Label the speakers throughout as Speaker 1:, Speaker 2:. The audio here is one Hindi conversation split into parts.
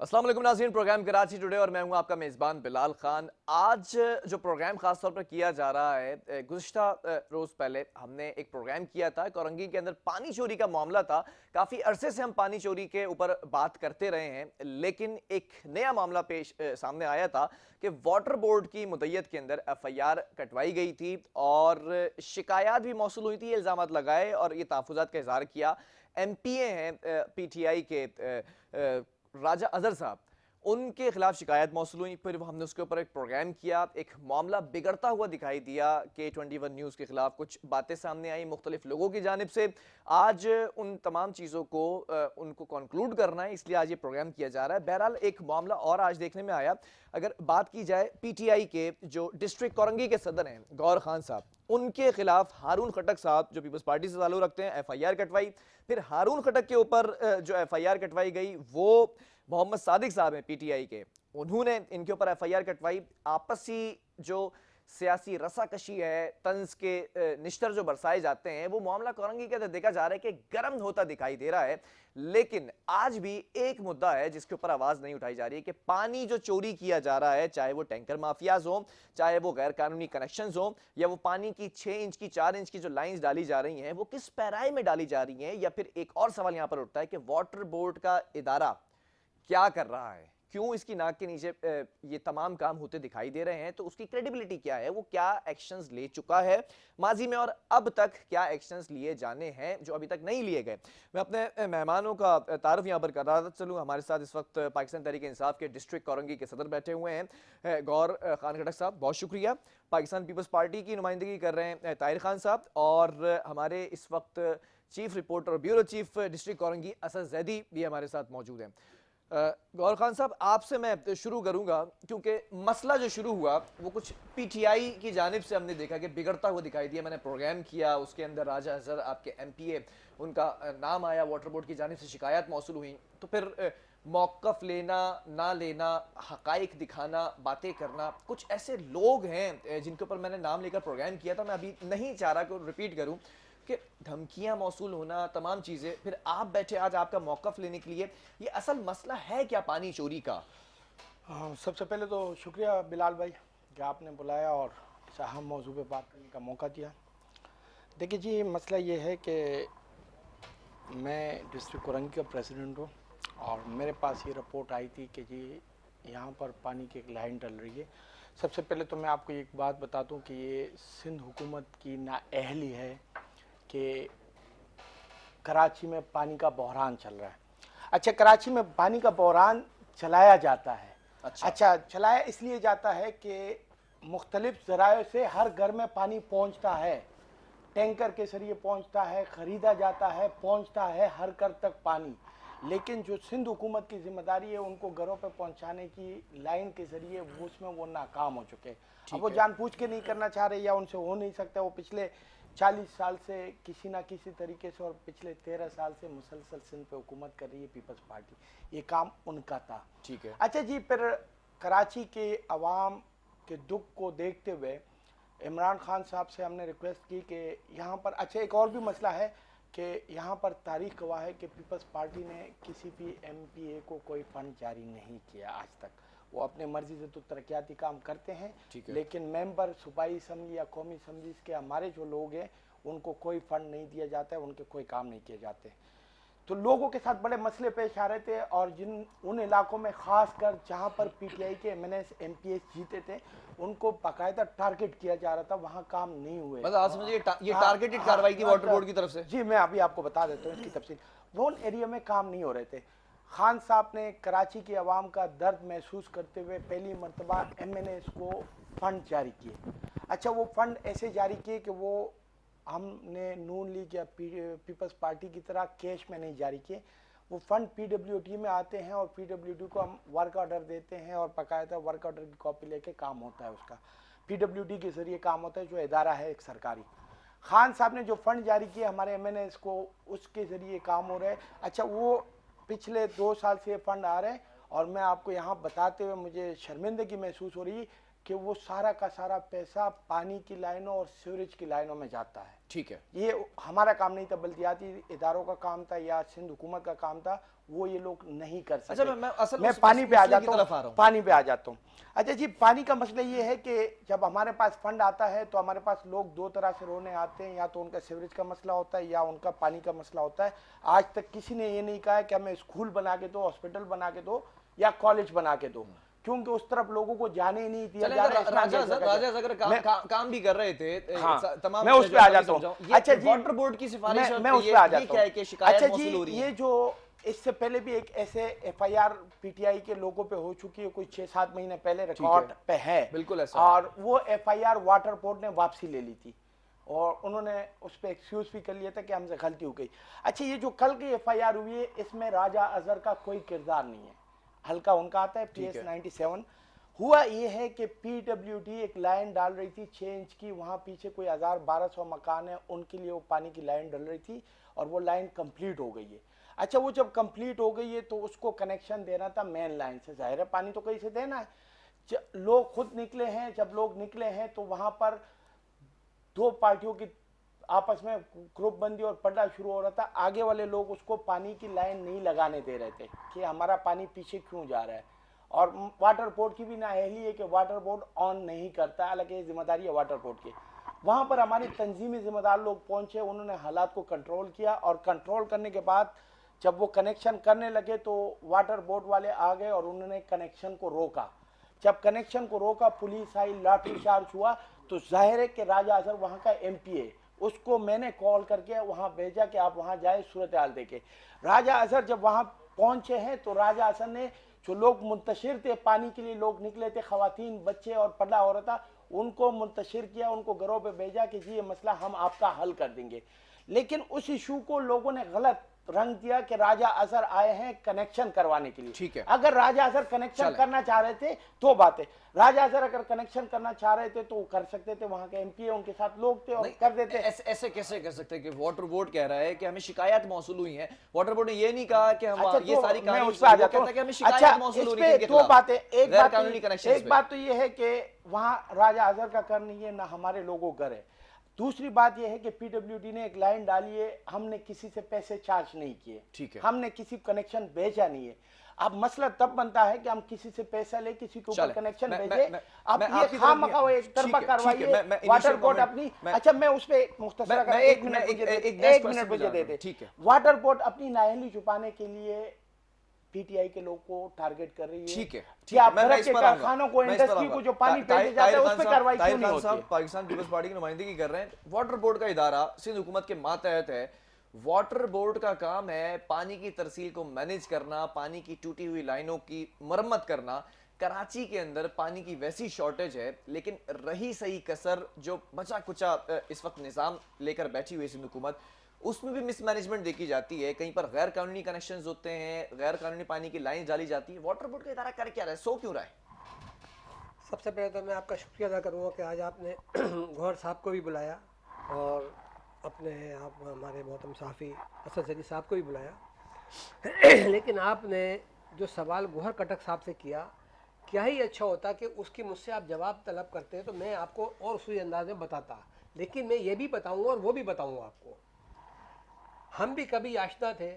Speaker 1: अस्सलाम वालेकुम नाज़रीन, प्रोग्राम कराची टुडे और मैं हूं आपका मेज़बान बिलाल खान। आज जो प्रोग्राम ख़ास तौर पर किया जा रहा है, गुज़िश्ता रोज़ पहले हमने एक प्रोग्राम किया था। कोरंगी के अंदर पानी चोरी का मामला था। काफ़ी अरसे से हम पानी चोरी के ऊपर बात करते रहे हैं, लेकिन एक नया मामला सामने आया था कि वाटर बोर्ड की मुद्दत के अंदर एफआईआर कटवाई गई थी और शिकायत भी मौसूल हुई थी, इल्ज़ामात लगाए और ये तहफ़्फ़ुज़ात का इज़हार किया। एमपीए हैं पीटीआई के राजा अजहर साहब, उनके खिलाफ शिकायत मौसूल हुई। फिर हमने उसके ऊपर एक प्रोग्राम किया। एक मामला बिगड़ता हुआ दिखाई दिया कि 21 न्यूज़ के खिलाफ कुछ बातें सामने आई मुख्तलिफ लोगों की जानिब से। आज उन तमाम चीज़ों को उनको कंक्लूड करना है, इसलिए आज ये प्रोग्राम किया जा रहा है। बहरहाल एक मामला और आज देखने में आया। अगर बात की जाए पीटीआई के जो डिस्ट्रिक्ट कोरंगी के सदर हैं गौर खान साहब, उनके खिलाफ हारून खटक साहब जो पीपल्स पार्टी से ताल्लुक रखते हैं, एफआईआर कटवाई। फिर हारून खटक के ऊपर जो एफआईआर कटवाई गई वो मोहम्मद सादिक साहब हैं पीटीआई के, उन्होंने इनके ऊपर एफआईआर कटवाई। आपसी जो सियासी रसाकशी है, तंज के निश्तर जो बरसाए जाते हैं, वो मामला कोरंगी के अंदर देखा जा रहा है कि गर्म होता दिखाई दे रहा है। लेकिन आज भी एक मुद्दा है जिसके ऊपर आवाज नहीं उठाई जा रही है कि पानी जो चोरी किया जा रहा है, चाहे वो टैंकर माफियाज हो, चाहे वो गैर कानूनी कनेक्शन हो, या वो पानी की 6 इंच की 4 इंच की जो लाइंस डाली जा रही हैं वो किस पैराए में डाली जा रही हैं। या फिर एक और सवाल यहां पर उठता है कि वाटर बोर्ड का इदारा क्या कर रहा है, क्यों इसकी नाक के नीचे ये तमाम काम होते दिखाई दे रहे हैं, तो उसकी क्रेडिबिलिटी क्या है, वो क्या एक्शंस ले चुका है माजी में और अब तक क्या एक्शंस लिए जाने हैं जो अभी तक नहीं लिए गए। मैं अपने मेहमानों का तारुफ यहां पर कर रहा था। चलूँ, हमारे साथ इस वक्त पाकिस्तान तहरीक इंसाफ के डिस्ट्रिक्ट कोरंगी के सदर बैठे हुए हैं गौर खान खटक साहब, बहुत शुक्रिया। पाकिस्तान पीपल्स पार्टी की नुमाइंदगी कर रहे हैं ताहिर खान साहब, और हमारे इस वक्त chief reporter bureau chief district Korangi Asad Zaidi भी हमारे साथ मौजूद हैं। गौर खान साहब, आपसे मैं शुरू करूंगा क्योंकि मसला जो शुरू हुआ वो कुछ पीटीआई की जानिब से हमने देखा कि बिगड़ता हुआ दिखाई दिया। मैंने प्रोग्राम किया, उसके अंदर राजा अजहर आपके एमपीए, उनका नाम आया, वाटर बोर्ड की जानिब से शिकायत मौसूल हुई। तो फिर मौक़िफ़ लेना ना लेना, हक़ाइक़ दिखाना, बातें करना, कुछ ऐसे लोग हैं जिनके ऊपर मैंने नाम लेकर प्रोग्राम किया था, मैं अभी नहीं चाह रहा कि रिपीट करूं, कि धमकियां मौसूल होना, तमाम चीज़ें, फिर आप बैठे आज आपका मौक़िफ़ लेने के लिए। ये असल मसला है क्या पानी चोरी का?
Speaker 2: हाँ, सबसे पहले तो शुक्रिया बिलाल भाई कि आपने बुलाया और इस अहम मौजू पे बात करने का मौका दिया। देखिए जी, मसला ये है कि मैं डिस्ट्रिक्ट कोरंगी का प्रेसिडेंट हूँ और मेरे पास ये रिपोर्ट आई थी कि जी यहाँ पर पानी की एक लाइन डल रही है। सबसे पहले तो मैं आपको एक बात बता दूँ कि ये सिंध हुकूमत की नाअहली है कि कराची में पानी का बहरान चल रहा है। अच्छा, कराची में पानी का बहरान चलाया जाता है।
Speaker 1: अच्छा।
Speaker 2: अच्छा, चलाया इसलिए जाता है कि मुख्तलिफ ज़राए से हर घर में पानी पहुंचता है, टैंकर के जरिए पहुंचता है, ख़रीदा जाता है, पहुंचता है हर घर तक पानी। लेकिन जो सिंध हुकूमत की जिम्मेदारी है उनको घरों पर पहुंचाने की लाइन के ज़रिए उसमें वो नाकाम हो चुके हैं। अब वो
Speaker 1: ठीक है।
Speaker 2: जानबूझ के नहीं करना चाह रहे या उनसे हो नहीं सकता। वो पिछले 40 साल से किसी ना किसी तरीके से और पिछले 13 साल से मुसलसल सिंध पे हुकूमत कर रही है पीपल्स पार्टी। ये काम उनका था।
Speaker 1: ठीक है।
Speaker 2: अच्छा जी, फिर कराची के अवाम के दुख को देखते हुए इमरान खान साहब से हमने रिक्वेस्ट की कि यहाँ पर, अच्छा एक और भी मसला है कि यहाँ पर तारीख गवाह है कि पीपल्स पार्टी ने किसी भी एमपीए को कोई फंड जारी नहीं किया आज तक। वो अपने मर्जी से तो तरक्याती काम करते हैं,
Speaker 1: ठीक है।
Speaker 2: लेकिन मेंबर सूबाई असम्बली या कौमी असम्बली के हमारे जो लोग हैं उनको कोई फंड नहीं दिया जाता है, उनके कोई काम नहीं किए जाते। तो लोगों के साथ बड़े मसले पेश आ रहे थे और जिन उन इलाकों में खासकर जहां पर पीटीआई के एमएनएस एमपीएस जीते थे उनको बाकायदा टारगेट किया जा रहा था, वहां काम नहीं हुए।
Speaker 1: मतलब आप समझिए ये
Speaker 2: हाँ,
Speaker 1: टारगेटेड कार्रवाई थी वाटर बोर्ड की तरफ से।
Speaker 2: जी मैं अभी आपको बता देता हूँ इसकी तफसील। वो उन एरिया में काम नहीं हो रहे थे। खान साहब ने कराची की आवाम का दर्द महसूस करते हुए पहली मरतबा एमएनएस को फंड जारी किए। अच्छा, वो फंड ऐसे जारी किए कि वो हमने नून लीग या पीपल्स पार्टी की तरह कैश में नहीं जारी किए। वो फंड पीडब्ल्यूडी में आते हैं और पीडब्ल्यूडी को हम वर्क ऑर्डर देते हैं और बाकायदा वर्क ऑर्डर की कॉपी लेके काम होता है उसका। पीडब्ल्यूडी के जरिए काम होता है, जो इदारा है एक सरकारी। खान साहब ने जो फंड जारी किए हमारे एमएनएस को, उसके जरिए काम हो रहा है। अच्छा, वो पिछले 2 साल से फंड आ रहे हैं और मैं आपको यहाँ बताते हुए मुझे शर्मिंदगी महसूस हो रही है कि वो सारा का सारा पैसा पानी की लाइनों और सीवरेज की लाइनों में जाता है।
Speaker 1: ठीक है,
Speaker 2: ये हमारा काम नहीं था, बल्दियाती इदारों का काम था या सिंध हुकूमत का काम था, वो ये लोग नहीं कर सके।
Speaker 1: अच्छा, मैं असल
Speaker 2: मैं
Speaker 1: उस
Speaker 2: पानी पे आ
Speaker 1: मसले की
Speaker 2: जाता
Speaker 1: तरफ आ रहा
Speaker 2: हूँ,
Speaker 1: हूँ।
Speaker 2: पानी पे आ जाता हूँ। अच्छा जी, पानी का मसला ये है कि जब हमारे पास फंड आता है तो हमारे पास लोग दो तरह से रोने आते हैं, या तो उनका सीवरेज का मसला होता है या उनका पानी का मसला होता है। आज तक किसी ने ये नहीं कहा है कि हमें स्कूल बना के दो, हॉस्पिटल बना के दो या कॉलेज बना के दो, क्योंकि उस तरफ लोगों को जाने ही नहीं दिया
Speaker 1: चलें,
Speaker 2: जा रहा है।
Speaker 1: राजा अगर काम भी कर रहे थे,
Speaker 2: हाँ,
Speaker 1: तमाम
Speaker 2: मैं उस पे आ जाता हूँ।
Speaker 1: ये
Speaker 2: अच्छा जी,
Speaker 1: वाटर बोर्ड की सिफारिश
Speaker 2: मैं उस पे आ जाता हूँ।
Speaker 1: क्या है कि शिकायत
Speaker 2: अच्छा
Speaker 1: मौसूल
Speaker 2: जी,
Speaker 1: हो रही
Speaker 2: ये
Speaker 1: है?
Speaker 2: जो इससे पहले भी एक ऐसे एफआईआर पीटीआई के लोगों पे हो चुकी है, कोई 6-7 महीने पहले रिकॉर्ड पे है,
Speaker 1: बिल्कुल ऐसा।
Speaker 2: और वो एफआईआर वाटर बोर्ड ने वापसी ले ली थी और उन्होंने उस पर एक्सक्यूज भी कर लिया था कि हमसे गलती हो गई। अच्छा, ये जो कल की एफआईआर हुई है, इसमें राजा अजहर का कोई किरदार नहीं है, हल्का उनका आता है PS 97। हुआ ये है कि पीडब्ल्यूडी एक लाइन डाल रही थी 6 इंच की, वहां पीछे कोई 1000-1200 मकान है, उनके लिए वो पानी की लाइन डल रही थी और वो लाइन कंप्लीट हो गई है। अच्छा, वो जब कंप्लीट हो गई है तो उसको कनेक्शन देना था मेन लाइन से, जाहिर है पानी तो कहीं से देना है। लोग खुद निकले हैं, जब लोग निकले हैं तो वहां पर दो पार्टियों की आपस में ग्रुप बंदी और पड़ना शुरू हो रहा था। आगे वाले लोग उसको पानी की लाइन नहीं लगाने दे रहे थे कि हमारा पानी पीछे क्यों जा रहा है, और वाटर बोर्ड की भी नाअहली है कि वाटर बोर्ड ऑन नहीं करता, हालांकि ये जिम्मेदारी है वाटर बोर्ड की। वहां पर हमारी तंजीमी जिम्मेदार लोग पहुंचे, उन्होंने हालात को कंट्रोल किया, और कंट्रोल करने के बाद जब वो कनेक्शन करने लगे तो वाटर बोर्ड वाले आ गए और उन्होंने कनेक्शन को रोका। जब कनेक्शन को रोका, पुलिस आई, लाठी चार्ज हुआ, तो जाहिर है कि राजा अजहर वहां का MP है, उसको मैंने कॉल करके वहां भेजा कि आप वहां जाए सूरत हाल देखे। राजा अजहर जब वहां पहुंचे हैं तो राजा अजहर ने, जो लोग मुंतशिर थे, पानी के लिए लोग निकले थे, खवातीन, बच्चे और पड़ा हो रहा था, उनको मुंतशिर किया, उनको घरों पे भेजा कि जी ये मसला हम आपका हल कर देंगे। लेकिन उस इशू को लोगों ने गलत रंग दिया कि राजा अजहर आए हैं कनेक्शन करवाने के लिए।
Speaker 1: ठीक है,
Speaker 2: अगर राजा अजहर कनेक्शन करना चाह रहे थे तो बात है, राजा अजहर अगर कनेक्शन करना चाह रहे थे तो वो कर सकते थे, वहां के MP उनके साथ लोग थे और कर देते।
Speaker 1: ऐसे कैसे कर सकते कि वाटर बोर्ड कह रहा है कि हमें शिकायत मौसूल हुई है, वाटर बोर्ड ने ये नहीं कहा कि हम
Speaker 2: अच्छा,
Speaker 1: ये सारी
Speaker 2: मैं
Speaker 1: कहानी
Speaker 2: उस पे आ जाता हूं।
Speaker 1: कहता है कि हमें शिकायत
Speaker 2: अच्छा,
Speaker 1: मौसूल
Speaker 2: इस
Speaker 1: हो रही है
Speaker 2: पे
Speaker 1: इनके
Speaker 2: दो
Speaker 1: खिलाफ,
Speaker 2: बातें,
Speaker 1: गैर कानूनी कनेक्शंस
Speaker 2: एक बात तो ये है कि वहां राजा अजहर का कर नहीं है, ना हमारे लोगों का है। दूसरी बात यह है कि पीडब्ल्यूडी ने एक लाइन डाली है, हमने किसी से पैसे चार्ज नहीं किए,
Speaker 1: ठीक है,
Speaker 2: हमने किसी कनेक्शन भेजा नहीं है। अब मसला तब बनता है कि हम किसी से पैसा ले, किसी के ऊपर कनेक्शन भेजे। अब ये खामखा एक तरफा कार्रवाई है, वाटर बोर्ड अपनी। अच्छा, मैं उस पे मुख्तसर एक मिनट मुझे दे दे।
Speaker 1: ठीक है,
Speaker 2: वाटर बोर्ड अपनी नाअहली छुपाने के लिए पीटीआई के लोग को टारगेट कर रही है।
Speaker 1: ठीक है,
Speaker 2: कि आप घर के कारखानों को, इंडस्ट्री को जो पानी भेजे जाता है उस पे कार्रवाई क्यों नहीं होती है?
Speaker 1: पाकिस्तान पीपल्स पार्टी की नुमाइंदगी कर रहे हैं, वाटर बोर्ड का इदारा सिंध हुकूमत के मातहत है। वाटर बोर्ड का काम है पानी की तरसील को मैनेज करना, पानी की टूटी हुई लाइनों की मरम्मत करना। कराची के अंदर पानी की वैसी शॉर्टेज है, लेकिन रही सही कसर जो बचा कुचा इस वक्त निजाम लेकर बैठी हुई सिंध हुकूमत, उसमें भी मिसमैनेजमेंट देखी जाती है। कहीं पर गैर कानूनी कनेक्शंस होते हैं, गैर कानूनी पानी की लाइन डाली जाती है। वाटर बोर्ड का इदारा कर क्या रहा है, सो क्यों रहा है?
Speaker 3: सबसे पहले तो मैं आपका शुक्रिया अदा करूँगा कि आज आपने गौहर साहब को भी बुलाया और अपने आप हमारे मोहतरम सहाफ़ी असद जली साहब को भी बुलाया। लेकिन आपने जो सवाल गौहर कटक साहब से किया, क्या ही अच्छा होता कि उसकी मुझसे आप जवाब तलब करते तो मैं आपको और उसी अंदाज में बताता। लेकिन मैं ये भी बताऊँगा और वो भी बताऊँगा आपको। हम भी कभी आशना थे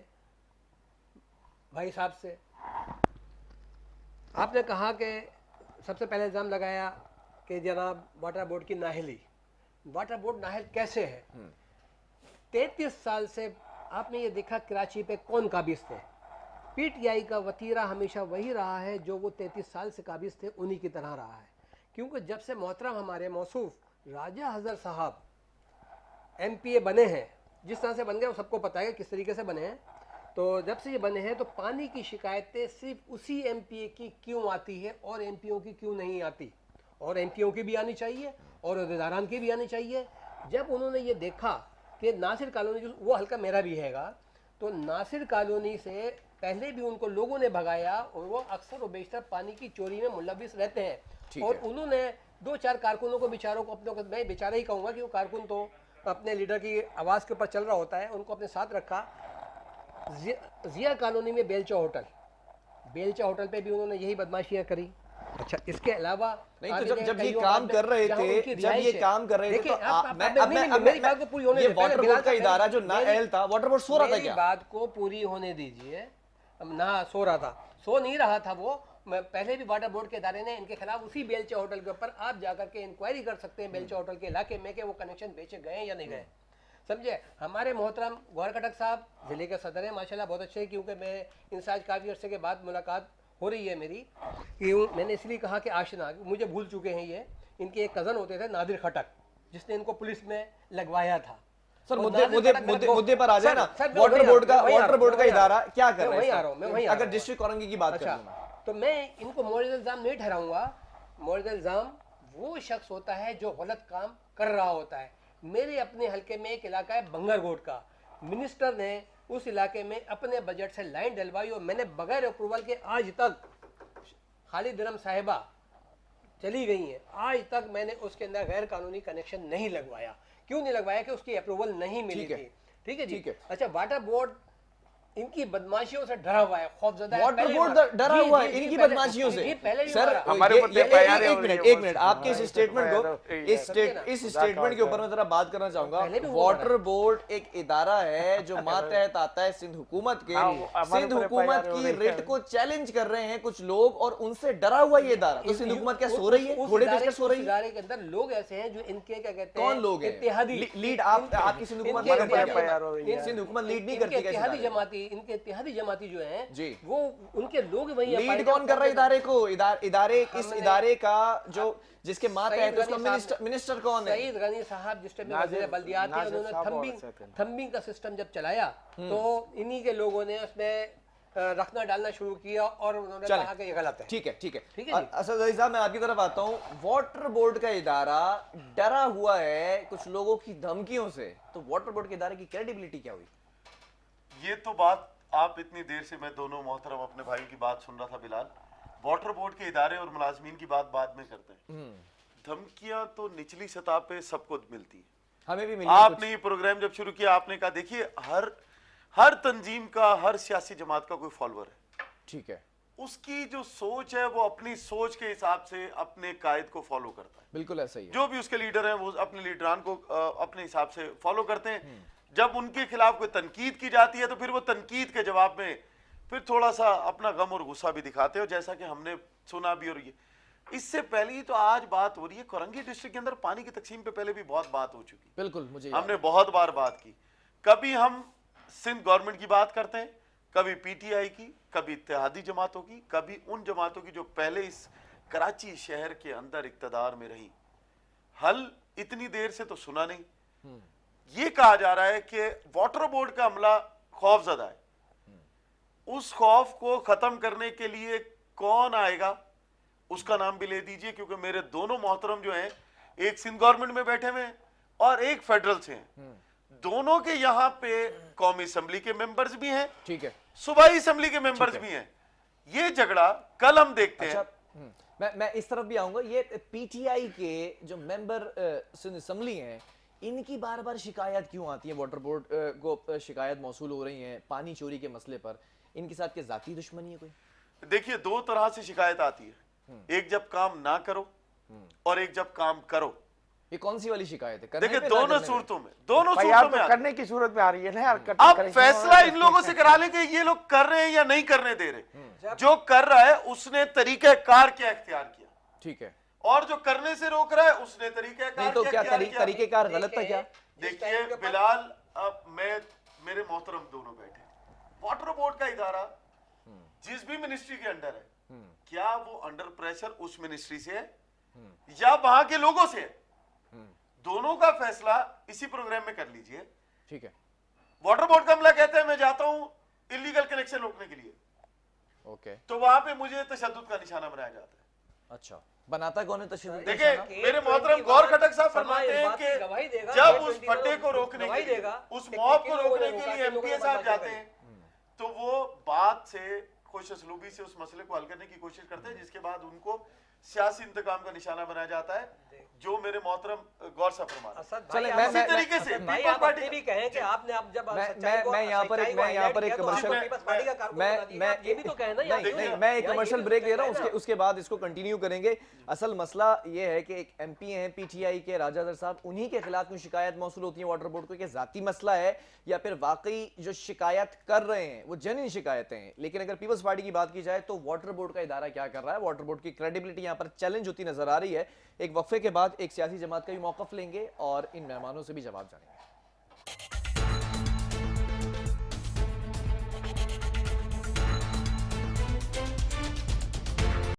Speaker 3: भाई साहब से। आपने कहा कि सबसे पहले इल्ज़ाम लगाया कि जनाब वाटर बोर्ड की नाअहली। वाटर बोर्ड नाअहल कैसे है? 33 साल से आपने ये देखा कराची पे कौन काबिज थे। पीटीआई का वतीरा हमेशा वही रहा है जो वो 33 साल से काबिज थे, उन्हीं की तरह रहा है। क्योंकि जब से मोहतरम हमारे मौसूफ राजा अजहर साहब MPA बने हैं, जिस तरह से बन गए वो सबको पता है कि किस तरीके से बने हैं, तो जब से ये बने हैं तो पानी की शिकायतें सिर्फ उसी MPA की क्यों आती है और MPO की क्यों नहीं आती, और MPO की भी आनी चाहिए और अहदेदारान की भी आनी चाहिए। जब उन्होंने ये देखा कि नासिर कॉलोनी, जो वो हल्का मेरा भी हैगा, तो नासिर कॉलोनी से पहले भी उनको लोगों ने भगाया और वो अक्सर और बेशतर पानी की चोरी में मुलविस रहते हैं। और उन्होंने 2-4 कारकुनों को, बेचारों को, अपने, मैं बेचारा ही कहूँगा कि वो कारकुन तो अपने लीडर की आवाज़ के ऊपर चल रहा होता है, उनको अपने साथ रखा। जिया कॉलोनी में बेलचा होटल पे भी उन्होंने यही बदमाशियाँ करी। अच्छा, इसके अलावा
Speaker 1: नहीं तो
Speaker 3: आप
Speaker 1: जब
Speaker 3: इन्हें
Speaker 1: जब ये
Speaker 3: कईयों
Speaker 1: काम
Speaker 3: बात
Speaker 1: कर रहे
Speaker 3: जहाँ उनकी
Speaker 1: थे, जब
Speaker 3: रिहाइश
Speaker 1: ये
Speaker 3: है।
Speaker 1: काम कर रहे थे
Speaker 3: देखिए,
Speaker 1: तो
Speaker 3: मेरी बात को पूरी होने
Speaker 1: ये
Speaker 3: दीजिए।
Speaker 1: वाटर बोर्ड का इदारा जो नाअहल था, वाटर बोर्ड सो रहा था
Speaker 3: मेरी
Speaker 1: क्या?
Speaker 3: बात को पूरी होने दीजिए। ना सो रहा था, सो नहीं रहा था वो। मैं पहले भी वाटर बोर्ड के इदारे ने इनके खिलाफ उसी बेलचा होटल के ऊपर आप जाकर के इंक्वायरी कर सकते हैं बेलचा होटल के इलाके में कि वो कनेक्शन बेचे गए या नहीं गए। समझे? हमारे मोहतरम गौहर खटक साहब जिले के सदर हैं, माशाल्लाह बहुत अच्छे हैं, क्योंकि मैं इनसे आज काफ़ी अर्से के बाद मुलाकात हो रही है मेरी। क्यों मैंने इसलिए कहा कि आशना, मुझे भूल चुके हैं ये। इनके एक कज़न होते थे नादिर खटक, जिसने इनको पुलिस में लगवाया था।
Speaker 1: सर
Speaker 3: और
Speaker 1: मुद्दे
Speaker 3: नादिर
Speaker 1: मुद्दे
Speaker 3: खटक मेरा
Speaker 1: मुद्दे
Speaker 3: दोस्त-
Speaker 1: मुद्दे पर आ जाए
Speaker 3: सर,
Speaker 1: ना।
Speaker 3: सर, मैं
Speaker 1: वाटर
Speaker 3: वहीं
Speaker 1: बोर्ड
Speaker 3: आ
Speaker 1: का
Speaker 3: रहा हूँ, मैं
Speaker 1: वाटर बोर्ड का
Speaker 3: वहीं आ रहा
Speaker 1: इदारा
Speaker 3: हूँ।
Speaker 1: क्या कर
Speaker 3: मैं
Speaker 1: रहा है
Speaker 3: वहीं
Speaker 1: इस
Speaker 3: आ
Speaker 1: पर?
Speaker 3: रहा हूँ, मैं वहीं आ
Speaker 1: अगर
Speaker 3: रहा हूँ।
Speaker 1: डिस्ट्रिक्ट औरंगी की बात
Speaker 3: अच्छा,
Speaker 1: करूं मैं,
Speaker 3: तो मैं इनको मोर्द इल्ज़ाम नहीं ठहराऊंगा। मोर्द इल्ज़ाम वो शख्स होता है जो गलत काम कर रहा होता है। मेरे अपने हलके में एक इलाका है बंगरगोट का, मिनिस्टर ने उस इलाके में अपने बजट से लाइन डलवाई और मैंने बगैर अप्रूवल के आज तक, खालिद दिरम साहिबा चली गई हैं, आज तक मैंने उसके अंदर गैर कानूनी कनेक्शन नहीं लगवाया। क्यों नहीं लगवाया? कि उसकी अप्रूवल नहीं मिली
Speaker 1: ठीक है।
Speaker 3: थी। ठीक है जी।
Speaker 1: ठीक है।
Speaker 3: अच्छा, वाटर बोर्ड इनकी बदमाशियों से डरा हुआ है, खौफजदा है।
Speaker 1: वाटर
Speaker 3: पहले
Speaker 1: बोर्ड
Speaker 3: मारा।
Speaker 1: डरा
Speaker 3: जी,
Speaker 1: हुआ
Speaker 3: जी,
Speaker 1: है
Speaker 3: जी,
Speaker 1: इनकी
Speaker 3: पहले-
Speaker 1: बदमाशियों
Speaker 3: जी,
Speaker 1: से।
Speaker 3: पहले भी
Speaker 1: सर
Speaker 3: मारा।
Speaker 2: हमारे मुद्दे पे यार
Speaker 1: एक मिनट एक मिनट, आपके इस स्टेटमेंट को इस स्टेटमेंट के ऊपर मैं जरा बात करना चाहूंगा।
Speaker 3: पहले भी वो
Speaker 1: वाटर
Speaker 3: मारा।
Speaker 1: बोर्ड एक इदारा है जो मातहत आता है सिंध हुकूमत के।
Speaker 2: हाँ, वो हमारे
Speaker 1: सिंध
Speaker 2: ऊपर
Speaker 1: हुकूमत
Speaker 2: FIR हो
Speaker 1: की
Speaker 2: रही है।
Speaker 1: रेट को चैलेंज कर रहे हैं कुछ लोग और उनसे डरा हुआ ये इदारा। तो सिंध हुकूमत क्या सो रही है?
Speaker 3: उस
Speaker 1: घोड़े
Speaker 3: इदारे-
Speaker 1: बेचकर सो रही
Speaker 3: उस
Speaker 1: है?
Speaker 3: इदारे के अंदर लोग ऐसे हैं जो इनके क्या कहते हैं,
Speaker 1: कौन लोग हैं?
Speaker 3: इत्तेहादी
Speaker 1: लीड आपकी सिंध हुकूमत
Speaker 3: इनके
Speaker 1: नहीं करती
Speaker 2: FIR
Speaker 1: क्या?
Speaker 2: हो रही है।
Speaker 1: सिंध हुकूमत लीड नहीं
Speaker 3: इनके
Speaker 1: करती क्या इस
Speaker 3: इत्तेहादी
Speaker 1: इदारे को?
Speaker 3: जमाती, इनके इत्तेहादी जमाती जो हैं
Speaker 1: जी।
Speaker 3: वो उनके लोग वही
Speaker 1: लीड कौन कर रहा है इदारे को? इदारे इस
Speaker 3: हमने-
Speaker 1: इदारे का जो जिसके मातहत है उसका
Speaker 3: सईद गनी साहब-
Speaker 1: मिनिस्टर कौन है?
Speaker 3: सईद गनी साहब जिस टाइम में
Speaker 2: नाजिर-
Speaker 3: वज़ीर बल्दियात थे,
Speaker 2: नाजिर
Speaker 3: उन्होंने
Speaker 2: साहब और
Speaker 3: थंबिंग
Speaker 2: सेकंड।
Speaker 3: थंबिंग का सिस्टम जब चलाया तो इन्हीं के लोगों ने उसमें रखना डालना शुरू किया और उन्होंने
Speaker 1: चलें।
Speaker 3: कहा कि ये गलत है।
Speaker 1: ठीक है ठीक है।
Speaker 3: ठीक है
Speaker 1: और
Speaker 3: जी।
Speaker 1: असद अली साहब मैं आपकी तरफ आता हूँ। वाटर बोर्ड का इदारा डरा हुआ है कुछ लोगों की धमकियों से, तो वाटर बोर्ड के इदारे की क्रेडिबिलिटी क्या हुई?
Speaker 4: ये तो बात आप इतनी देर से मैं दोनों मोहतरम अपने भाई की बात सुन रहा था बिलाल। वाटर बोर्ड के इदारे और मुलाजमीन की बात बाद में करते हैं। धमकियां तो निचली सतह पे सबको मिलती है।
Speaker 1: हमें भी मिली है
Speaker 4: आपने ये प्रोग्राम जब शुरू किया आपने कहा देखिए हर तंजीम का, हर सियासी जमात का कोई फॉलोअर है।
Speaker 1: कुछ। ठीक है,
Speaker 4: उसकी जो सोच है वो अपनी सोच के हिसाब से अपने कायद को फॉलो करता है।
Speaker 1: बिल्कुल ऐसा ही है।
Speaker 4: जो भी उसके लीडर हैं वो अपने लीडरान को अपने हिसाब से फॉलो करते हैं। जब उनके खिलाफ कोई तनकीद की जाती है तो फिर वो तनकीद के जवाब में फिर थोड़ा सा अपना गम और गुस्सा भी दिखाते हो, जैसा कि हमने सुना भी। और ये इससे पहले ही तो आज बात हो रही है कोरंगी डिस्ट्रिक्ट के अंदर पानी की तकसीम पे पहले भी बहुत बात हो चुकी।
Speaker 1: बिल्कुल मुझे याद
Speaker 4: हमने बहुत बार बात की। कभी हम सिंध गवर्नमेंट की बात करते हैं, कभी पीटीआई की, कभी इत्तेहादी जमातों की, कभी उन जमातों की जो पहले इस कराची शहर के अंदर इक्तदार में रही। हल इतनी देर से तो सुना नहीं। ये कहा जा रहा है कि वाटर बोर्ड का अमला खौफजदा है। उस खौफ को खत्म करने के लिए कौन आएगा उसका नाम भी ले दीजिए, क्योंकि मेरे दोनों मोहतरम जो हैं एक सिंध गवर्नमेंट में बैठे हुए हैं और एक फेडरल से हैं। दोनों के यहाँ पे कौमी असम्बली के मेंबर्स भी हैं,
Speaker 1: ठीक है।
Speaker 4: सूबाई असम्बली के मेंबर्स भी हैं। ये झगड़ा कल हम देखते
Speaker 1: अच्छा
Speaker 4: हैं।
Speaker 1: मैं इस तरफ भी आऊंगा। ये पीटीआई के जो मेंबर सिंध असम्बली हैं इनकी बार बार शिकायत क्यों आती है? वाटर बोर्ड को शिकायत मौसूल हो रही है पानी चोरी के मसले पर। इनके साथ क्या जाती दुश्मनी है कोई?
Speaker 4: देखिए दो तरह से शिकायत आती है, एक जब काम ना करो और एक जब काम करो।
Speaker 1: ये कौन सी वाली शिकायत है? करने
Speaker 4: देखिए
Speaker 1: पे, ना
Speaker 4: दोनों
Speaker 1: करने पे?
Speaker 4: सूरतों में, दोनों
Speaker 2: भाई
Speaker 4: सूरतों
Speaker 2: यार
Speaker 4: में
Speaker 2: तो
Speaker 4: आती है।
Speaker 2: करने की सूरत में आ रही है ना यार।
Speaker 4: अब फैसला इन लोगों से करा लें कि ये लोग कर रहे हैं या नहीं करने दे रहे। जो कर रहा है उसने तरीकेकार क्या इख्तियार किया,
Speaker 1: ठीक है।
Speaker 4: और जो करने से रोक रहा है उसने तरीकेकार
Speaker 1: नहीं तो क्या
Speaker 4: इख्तियार किया।
Speaker 1: तरीकेकार गलत था क्या?
Speaker 4: देखिए बिलाल, अब मेरे मोहतरम दोनों बैठे, वाटर बोर्ड का इदारा जिस भी मिनिस्ट्री के अंडर है, क्या वो अंडर प्रेशर उस मिनिस्ट्री से है या वहां के लोगों से है? दोनों का फैसला इसी प्रोग्राम में कर लीजिए।
Speaker 1: ठीक है,
Speaker 4: वाटर बोर्ड का अमला कहता है मैं जाता हूं इलीगल कनेक्शन रोकने के लिए,
Speaker 1: ओके।
Speaker 4: तो वहां पे मुझे तशद्दुद का निशाना बनाया जाता है।
Speaker 1: अच्छा, बनाता कौन है तशद्दुद का
Speaker 4: देखिए
Speaker 1: निशाना?
Speaker 4: मेरे मोहतरम गौर खटक साहब फरमाते हैं कि जब उस फड्डे को रोकने के लिए, उस मॉब को रोकने के लिए एमपीए साहब जाते हैं तो वो बात से खुश असलूबी से उस मसले को हल करने की कोशिश करते हैं, जिसके बाद उनको सियासी इंतकाम का निशाना बनाया जाता है, जो मेरे मोहतरम गौर सा फरमा रहे हैं।
Speaker 3: असद
Speaker 1: चले,
Speaker 3: भाई,
Speaker 1: मैं-
Speaker 3: आप-
Speaker 1: मैं-
Speaker 4: तरीके से
Speaker 3: असद भाई,
Speaker 4: पीपल्स
Speaker 3: आप
Speaker 4: पार्टी
Speaker 3: अपने भी कहें कि आपने अब जब
Speaker 1: मैं
Speaker 3: सच्चाई को
Speaker 1: यहाँ पर एक
Speaker 3: highlight किया, तो
Speaker 1: commercial-
Speaker 3: आपने पीपल्स पार्टी का कारकुन
Speaker 1: मैं
Speaker 3: बना दिया। आप ये भी तो कहें ना यार,
Speaker 1: नहीं
Speaker 3: क्यों?
Speaker 1: नहीं मैं एक
Speaker 3: यार, ये
Speaker 1: कमर्शियल
Speaker 3: भी तो
Speaker 1: ब्रेक ले रहा हूँ,
Speaker 3: कहना है
Speaker 1: उसके बाद इसको कंटिन्यू करेंगे। असल मसला ये है कि एक एमपी हैं पीटीआई के राजादर साहब, उन्हीं के खिलाफ कोई शिकायत मौसूल होती है वाटर बोर्ड को, कि जाती मसला है या फिर वाकई जो शिकायत कर रहे हैं वो जेन्युइन शिकायतें हैं। लेकिन अगर पीपल्स पार्टी की बात की जाए तो वाटर बोर्ड का इदारा क्या कर रहा है, वाटर बोर्ड की क्रेडिबिलिटी यहाँ पर चैलेंज होती नजर आ रही है। एक वक्फे के बाद एक सियासी जमात का भी मौकफ लेंगे और इन मेहमानों से भी जवाब जानेंगे।